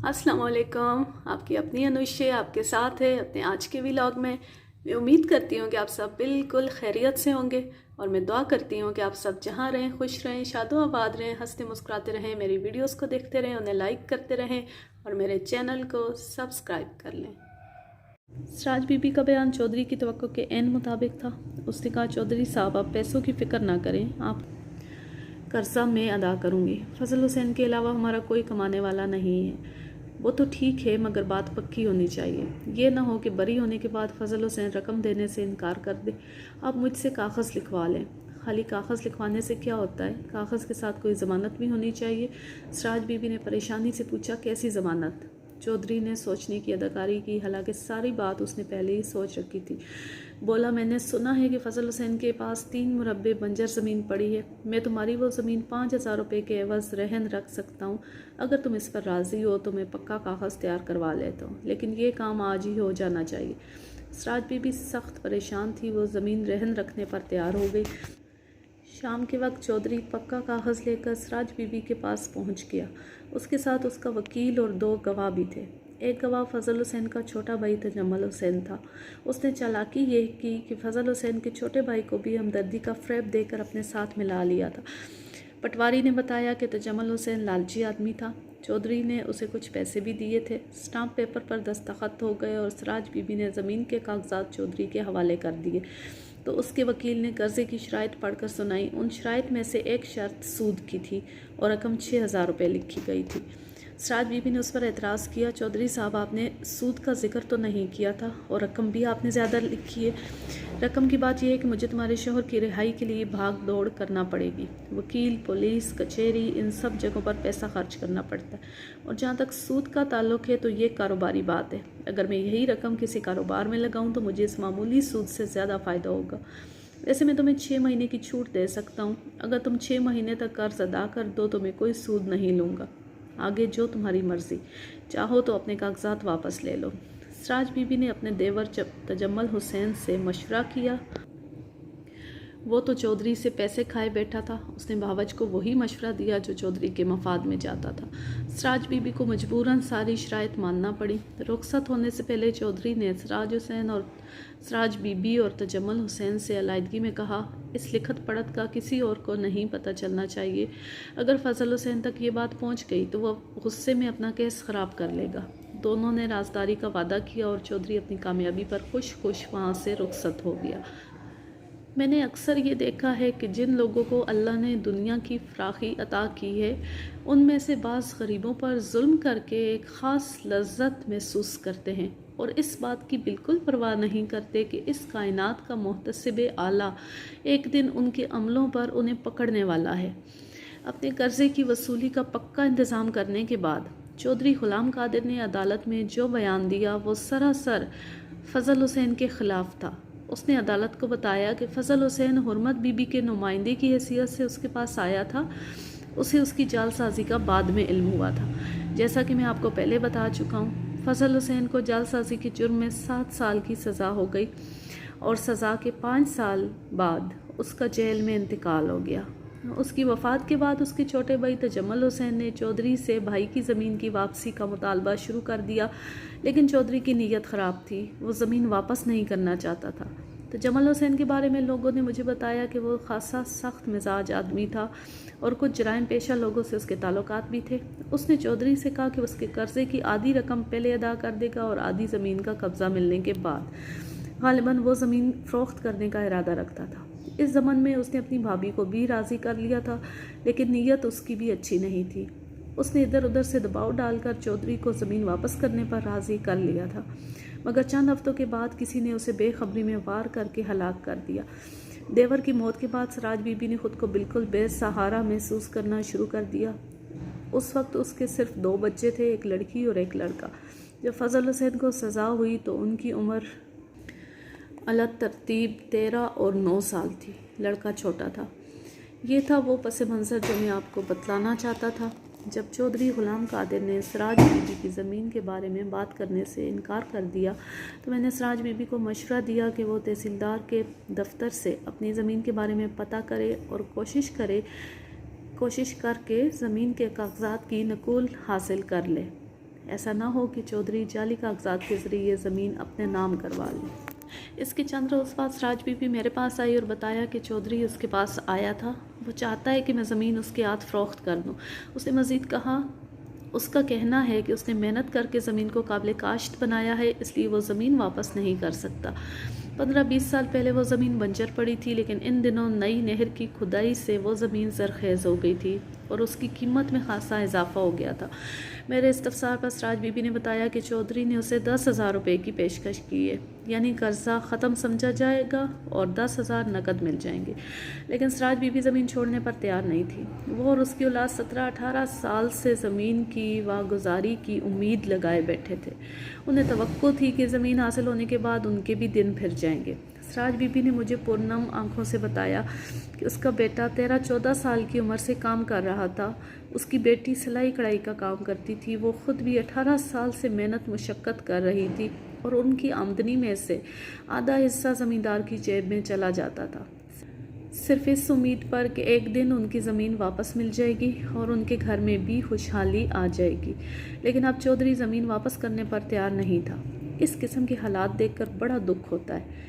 अस्सलाम वालेकुम। आपकी अपनी अनुष्य आपके साथ है अपने आज के व्लॉग में। मैं उम्मीद करती हूँ कि आप सब बिल्कुल खैरियत से होंगे और मैं दुआ करती हूँ कि आप सब जहाँ रहें खुश रहें, शादो आबाद रहें, हंसते मुस्कुराते रहें, मेरी वीडियोस को देखते रहें, उन्हें लाइक करते रहें और मेरे चैनल को सब्सक्राइब कर लें। सराज बीबी का बयान चौधरी की तवक्को के एन मुताबिक था। उसने कहा, चौधरी साहब आप पैसों की फ़िक्र ना करें, आप कर्जा मैं अदा करूँगी। फजल हुसैन के अलावा हमारा कोई कमाने वाला नहीं है। वो तो ठीक है मगर बात पक्की होनी चाहिए। ये ना हो कि बरी होने के बाद फजल हुसैन रकम देने से इनकार कर दे। आप मुझसे कागज़ लिखवा लें। खाली कागज़ लिखवाने से क्या होता है, कागज़ के साथ कोई ज़मानत भी होनी चाहिए। सराज बीबी ने परेशानी से पूछा, कैसी ज़मानत? चौधरी ने सोचने की अदाकारी की, हालांकि सारी बात उसने पहले ही सोच रखी थी। बोला, मैंने सुना है कि फजल हुसैन के पास 3 मुरब्बे बंजर ज़मीन पड़ी है। मैं तुम्हारी वो ज़मीन 5,000 रुपये के एवज़ रहन रख सकता हूँ। अगर तुम इस पर राज़ी हो तो मैं पक्का कागज़ तैयार करवा लेता हूँ, लेकिन ये काम आज ही हो जाना चाहिए। सराज बीबी सख्त परेशान थी। वो ज़मीन रहन रखने पर तैयार हो गई। शाम के वक्त चौधरी पक्का कागज़ लेकर सराज बीबी के पास पहुंच गया। उसके साथ उसका वकील और 2 गवाह भी थे। एक गवाह फजल हुसैन का छोटा भाई तजम्मल हुसैन था। उसने चालाकी ये की कि फजल हुसैन के छोटे भाई को भी हमदर्दी का फ़रेब देकर अपने साथ मिला लिया था। पटवारी ने बताया कि तजम्मल हुसैन लालची आदमी था। चौधरी ने उसे कुछ पैसे भी दिए थे। स्टाम्प पेपर पर दस्तखत हो गए और सराज बीबी ने ज़मीन के कागजात चौधरी के हवाले कर दिए। तो उसके वकील ने कर्ज़े की शराइत पढ़कर सुनाई। उन शराइत में से एक शर्त सूद की थी और रकम 6,000 रुपये लिखी गई थी। सराज बीबी ने उस पर एतराज़ किया, चौधरी साहब आपने सूद का जिक्र तो नहीं किया था और रकम भी आपने ज़्यादा लिखी है। रकम की बात यह है कि मुझे तुम्हारे शोहर की रिहाई के लिए भाग दौड़ करना पड़ेगी। वकील, पुलिस, कचहरी, इन सब जगहों पर पैसा खर्च करना पड़ता है। और जहाँ तक सूद का ताल्लुक है तो ये कारोबारी बात है। अगर मैं यही रकम किसी कारोबार में लगाऊँ तो मुझे इस मामूली सूद से ज़्यादा फ़ायदा होगा। वैसे मैं तुम्हें 6 महीने की छूट दे सकता हूँ। अगर तुम 6 महीने तक कर्ज अदा कर दो तो मैं कोई सूद नहीं लूँगा। आगे जो तुम्हारी मर्ज़ी, चाहो तो अपने कागजात वापस ले लो। सराज बीबी ने अपने देवर तजम्मल हुसैन से मशवरा किया। वो तो चौधरी से पैसे खाए बैठा था। उसने बावज को वही मशवरा दिया जो चौधरी के मफाद में जाता था। सराज बीबी को मजबूरन सारी शराइत मानना पड़ी। रुखसत होने से पहले चौधरी ने सराज बीबी और तजम्मल हुसैन से अलायदगी में कहा, इस लिखत पढ़त का किसी और को नहीं पता चलना चाहिए। अगर फजल हुसैन तक ये बात पहुंच गई तो वह गुस्से में अपना केस ख़राब कर लेगा। दोनों ने राजदारी का वादा किया और चौधरी अपनी कामयाबी पर खुश वहाँ से रुखसत हो गया। मैंने अक्सर ये देखा है कि जिन लोगों को अल्लाह ने दुनिया की फराखी अता की है, उनमें से बाज़ गरीबों पर जुल्म करके एक ख़ास लज्जत महसूस करते हैं और इस बात की बिल्कुल परवाह नहीं करते कि इस कायनात का मुहतसिब आला एक दिन उनके अमलों पर उन्हें पकड़ने वाला है। अपने कर्ज़े की वसूली का पक्का इंतज़ाम करने के बाद चौधरी ग़ुलाम कादिर ने अदालत में जो बयान दिया वो सरासर फजल हुसैन के ख़िलाफ़ था। उसने अदालत को बताया कि फ़जल हुसैन हुर्मत बीबी के नुमाइंदे की हैसियत से उसके पास आया था। उसे उसकी जालसाजी का बाद में इल्म हुआ था। जैसा कि मैं आपको पहले बता चुका हूँ, फ़जल हुसैन को जालसाजी के जुर्म में 7 साल की सज़ा हो गई और सज़ा के 5 साल बाद उसका जेल में इंतकाल हो गया। उसकी वफ़ात के बाद उसके छोटे भाई तजम्मल हुसैन ने चौधरी से भाई की ज़मीन की वापसी का मुतालबा शुरू कर दिया, लेकिन चौधरी की नीयत ख़राब थी। वो ज़मीन वापस नहीं करना चाहता था। तजम्मल हुसैन के बारे में लोगों ने मुझे बताया कि वो खासा सख्त मिजाज आदमी था और कुछ जराइम पेशा लोगों से उसके ताल्लुकात भी थे। उसने चौधरी से कहा कि उसके कर्ज़े की आधी रकम पहले अदा कर देगा और आधी ज़मीन का कब्ज़ा मिलने के बाद। गालिबन वो ज़मीन फ़रोख्त करने का इरादा रखता था। इस ज़मन में उसने अपनी भाभी को भी राज़ी कर लिया था, लेकिन नीयत उसकी भी अच्छी नहीं थी। उसने इधर उधर से दबाव डालकर चौधरी को ज़मीन वापस करने पर राज़ी कर लिया था, मगर चंद हफ्तों के बाद किसी ने उसे बेखबरी में वार करके हलाक कर दिया। देवर की मौत के बाद सराज बीबी ने खुद को बिल्कुल बेसहारा महसूस करना शुरू कर दिया। उस वक्त उसके सिर्फ 2 बच्चे थे, एक लड़की और एक लड़का। जब फजल हुसैन को सज़ा हुई तो उनकी उम्र अला तरतीब 13 और 9 साल थी। लड़का छोटा था। ये था वो पस मंज़र जो मैं आपको बतलाना चाहता था। जब चौधरी ग़ुलाम कादिर ने सराज बीबी की ज़मीन के बारे में बात करने से इनकार कर दिया तो मैंने सराज बीबी को मशवरा दिया कि वो तहसीलदार के दफ्तर से अपनी ज़मीन के बारे में पता करे और कोशिश करके ज़मीन के कागजात की नकुल हासिल कर ले। ऐसा ना हो कि चौधरी जाली कागजात के ज़रिए ज़मीन अपने नाम करवा लें। इसके चंद रोज़ बाद सराज बीबी मेरे पास आई और बताया कि चौधरी उसके पास आया था, वो चाहता है कि मैं ज़मीन उसके हाथ फ़रोख्त कर दूँ। उसने मज़ीद कहा, उसका कहना है कि उसने मेहनत करके ज़मीन को काबिल काश्त बनाया है, इसलिए वो ज़मीन वापस नहीं कर सकता। 15-20 साल पहले वो ज़मीन बंजर पड़ी थी, लेकिन इन दिनों नई नहर की खुदाई से वो ज़मीन ज़रख़ेज़ हो गई थी और उसकी कीमत में ख़ासा इजाफ़ा हो गया था। मेरे इस्तफ़सार पर सराज बीबी ने बताया कि चौधरी ने उसे 10,000 रुपये की पेशकश की है, यानी कर्जा ख़त्म समझा जाएगा और 10,000 नकद मिल जाएंगे। लेकिन सराज बीबी ज़मीन छोड़ने पर तैयार नहीं थी। वो और उसकी औलाद 17-18 साल से ज़मीन की वागुजारी की उम्मीद लगाए बैठे थे। उन्हें तवक्को थी कि ज़मीन हासिल होने के बाद उनके भी दिन फिर जाएंगे। सराज बीबी ने मुझे पुरनम आंखों से बताया कि उसका बेटा 13-14 साल की उम्र से काम कर रहा था। उसकी बेटी सिलाई कढ़ाई का काम करती थी। वो ख़ुद भी 18 साल से मेहनत मुशक्क़त कर रही थी और उनकी आमदनी में से आधा हिस्सा ज़मींदार की जेब में चला जाता था, सिर्फ इस उम्मीद पर कि एक दिन उनकी ज़मीन वापस मिल जाएगी और उनके घर में भी खुशहाली आ जाएगी। लेकिन अब चौधरी ज़मीन वापस करने पर तैयार नहीं था। इस किस्म के हालात देखकर बड़ा दुख होता है।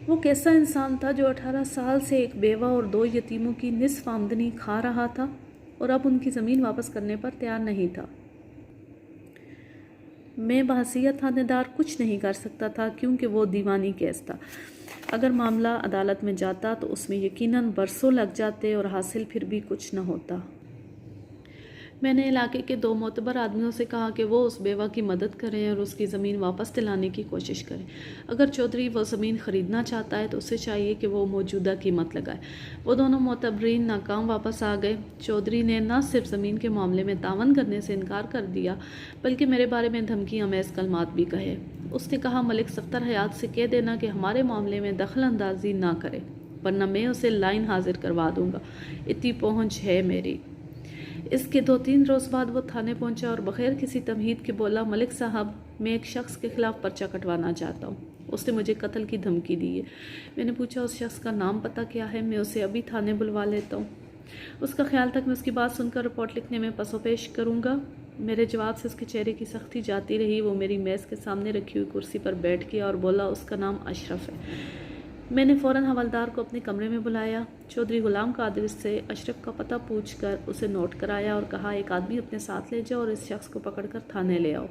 वो कैसा इंसान था जो 18 साल से एक बेवा और 2 यतीमों की निस्फ आमदनी खा रहा था और अब उनकी ज़मीन वापस करने पर तैयार नहीं था। मैं बहसीयत थानेदार कुछ नहीं कर सकता था, क्योंकि वो दीवानी केस था। अगर मामला अदालत में जाता तो उसमें यकीनन बरसों लग जाते और हासिल फिर भी कुछ न होता। मैंने इलाके के 2 मोतबर आदमियों से कहा कि वो उस बेवा की मदद करें और उसकी ज़मीन वापस दिलाने की कोशिश करें। अगर चौधरी वो ज़मीन ख़रीदना चाहता है तो उसे चाहिए कि वो मौजूदा कीमत लगाए। वो दोनों मोतबरीन नाकाम वापस आ गए। चौधरी ने न सिर्फ ज़मीन के मामले में तावन करने से इनकार कर दिया, बल्कि मेरे बारे में धमकी अमेज़ कलमात भी कहे। उसने कहा, मलिक सफ्तर हयात से कह देना कि हमारे मामले में दखल अंदाजी ना करे, वरना मैं उसे लाइन हाजिर करवा दूँगा। इतनी पहुँच है मेरी। इसके 2-3 रोज़ बाद वो थाने पहुंचा और बग़ैर किसी तमहीद के बोला, मलिक साहब, मैं एक शख्स के ख़िलाफ़ पर्चा कटवाना चाहता हूँ। उसने मुझे कत्ल की धमकी दी है। मैंने पूछा, उस शख्स का नाम पता क्या है? मैं उसे अभी थाने बुलवा लेता हूँ। उसका ख्याल था कि मैं उसकी बात सुनकर रिपोर्ट लिखने में पसोपेश करूँगा। मेरे जवाब से उसके चेहरे की सख्ती जाती रही। वो मेरी मेज़ के सामने रखी हुई कुर्सी पर बैठ गया और बोला, उसका नाम अशरफ है। मैंने फ़ौरन हवलदार को अपने कमरे में बुलाया। चौधरी गुलाम कादिर से अशरफ का पता पूछकर उसे नोट कराया और कहा, एक आदमी अपने साथ ले जाओ और इस शख्स को पकड़कर थाने ले आओ।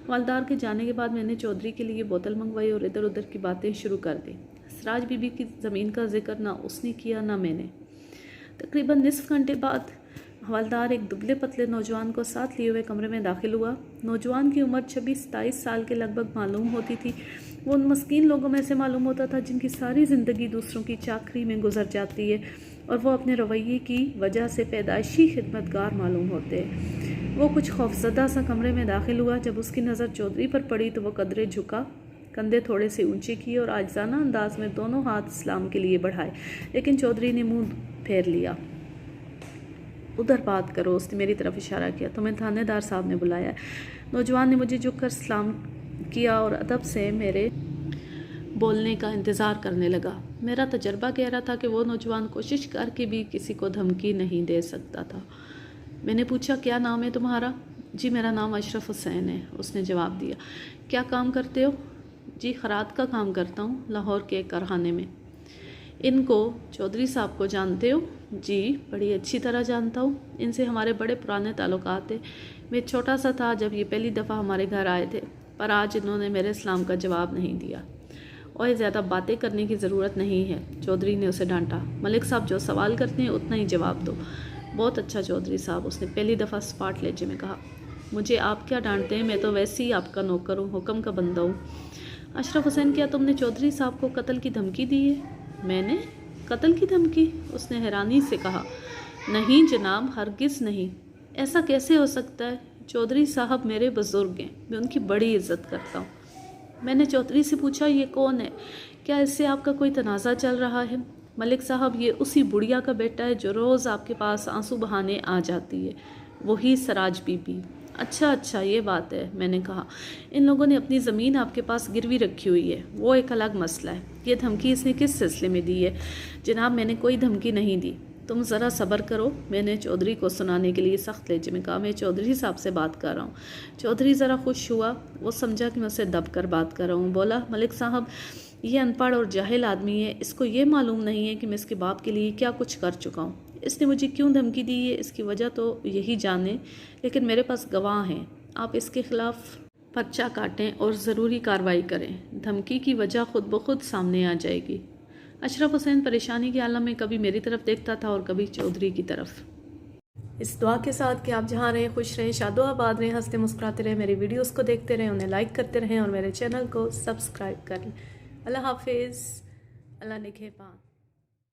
हवलदार के जाने के बाद मैंने चौधरी के लिए बोतल मंगवाई और इधर उधर की बातें शुरू कर दी। सराज बीबी की ज़मीन का जिक्र ना उसने किया ना मैंने। तकरीबन निसफ घंटे बाद हवलदार एक दुबले पतले नौजवान को साथ लिए हुए कमरे में दाखिल हुआ। नौजवान की उम्र 26-27 साल के लगभग मालूम होती थी। वो उन मस्कीन लोगों में से मालूम होता था जिनकी सारी ज़िंदगी दूसरों की चाकरी में गुजर जाती है और वो अपने रवैये की वजह से पैदाइशी खिदमतगार मालूम होते हैं। वो कुछ खौफजदा सा कमरे में दाखिल हुआ। जब उसकी नज़र चौधरी पर पड़ी तो वो कदरे झुका, कंधे थोड़े से ऊंचे किए और आजिज़ाना अंदाज में दोनों हाथ इस्लाम के लिए बढ़ाए, लेकिन चौधरी ने मुंह फेर लिया। उधर बात करो, उसने मेरी तरफ इशारा किया। तुम्हें थानेदार साहब ने बुलाया। नौजवान ने मुझे झुककर सलाम किया और अदब से मेरे बोलने का इंतज़ार करने लगा। मेरा तजर्बा कह रहा था कि वो नौजवान कोशिश करके भी किसी को धमकी नहीं दे सकता था। मैंने पूछा, क्या नाम है तुम्हारा? जी, मेरा नाम अशरफ हुसैन है, उसने जवाब दिया। क्या काम करते हो? जी, खरात का काम करता हूँ, लाहौर के एक कारखाने में। इनको चौधरी साहब को जानते हो? जी, बड़ी अच्छी तरह जानता हूँ। इनसे हमारे बड़े पुराने ताल्लुकात थे। मैं छोटा सा था जब ये पहली दफ़ा हमारे घर आए थे, पर आज इन्होंने मेरे सलाम का जवाब नहीं दिया। और ज़्यादा बातें करने की ज़रूरत नहीं है, चौधरी ने उसे डांटा। मलिक साहब जो सवाल करते हैं उतना ही जवाब दो। बहुत अच्छा चौधरी साहब, उसने पहली दफ़ा स्पाट लहजे में कहा। मुझे आप क्या डांटते हैं? मैं तो वैसे ही आपका नौकर हूँ, हुक्म का बंदा हूँ। अशरफ हुसैन, क्या तुमने चौधरी साहब को कत्ल की धमकी दी है? मैंने? कत्ल की धमकी? उसने हैरानी से कहा। नहीं जनाब, हरगिज़ नहीं। ऐसा कैसे हो सकता है? चौधरी साहब मेरे बुज़ुर्ग हैं, मैं उनकी बड़ी इज़्ज़त करता हूँ। मैंने चौधरी से पूछा, ये कौन है? क्या इससे आपका कोई तनाज़ा चल रहा है? मलिक साहब, ये उसी बुढ़िया का बेटा है जो रोज़ आपके पास आंसू बहाने आ जाती है, वही सराज बीबी। अच्छा, ये बात है, मैंने कहा। इन लोगों ने अपनी ज़मीन आपके पास गिरवी रखी हुई है, वो एक अलग मसला है। ये धमकी इसने किस सिलसिले में दी है? जनाब, मैंने कोई धमकी नहीं दी। तुम ज़रा सब्र करो, मैंने चौधरी को सुनाने के लिए सख्त लहजे में कहा। मैं चौधरी साहब से बात कर रहा हूँ। चौधरी ज़रा खुश हुआ, वो समझा कि मैं उससे दब कर बात कर रहा हूँ। बोला, मलिक साहब, ये अनपढ़ और जाहिल आदमी है, इसको ये मालूम नहीं है कि मैं इसके बाप के लिए क्या कुछ कर चुका हूँ। इसने मुझे क्यों धमकी दी है, इसकी वजह तो यही जाने, लेकिन मेरे पास गवाह हैं। आप इसके ख़िलाफ़ पर्चा काटें और ज़रूरी कार्रवाई करें। धमकी की वजह खुद ब खुद सामने आ जाएगी। अशरफ हुसैन परेशानी के आलम में कभी मेरी तरफ देखता था और कभी चौधरी की तरफ। इस दुआ के साथ कि आप जहाँ रहें खुश रहें, शादो आबाद रहें, हंसते मुस्कुराते रहें, मेरी वीडियोस को देखते रहें, उन्हें लाइक करते रहें और मेरे चैनल को सब्सक्राइब कर लें। अल्लाह हाफिज़, अल्लाह निगहबान।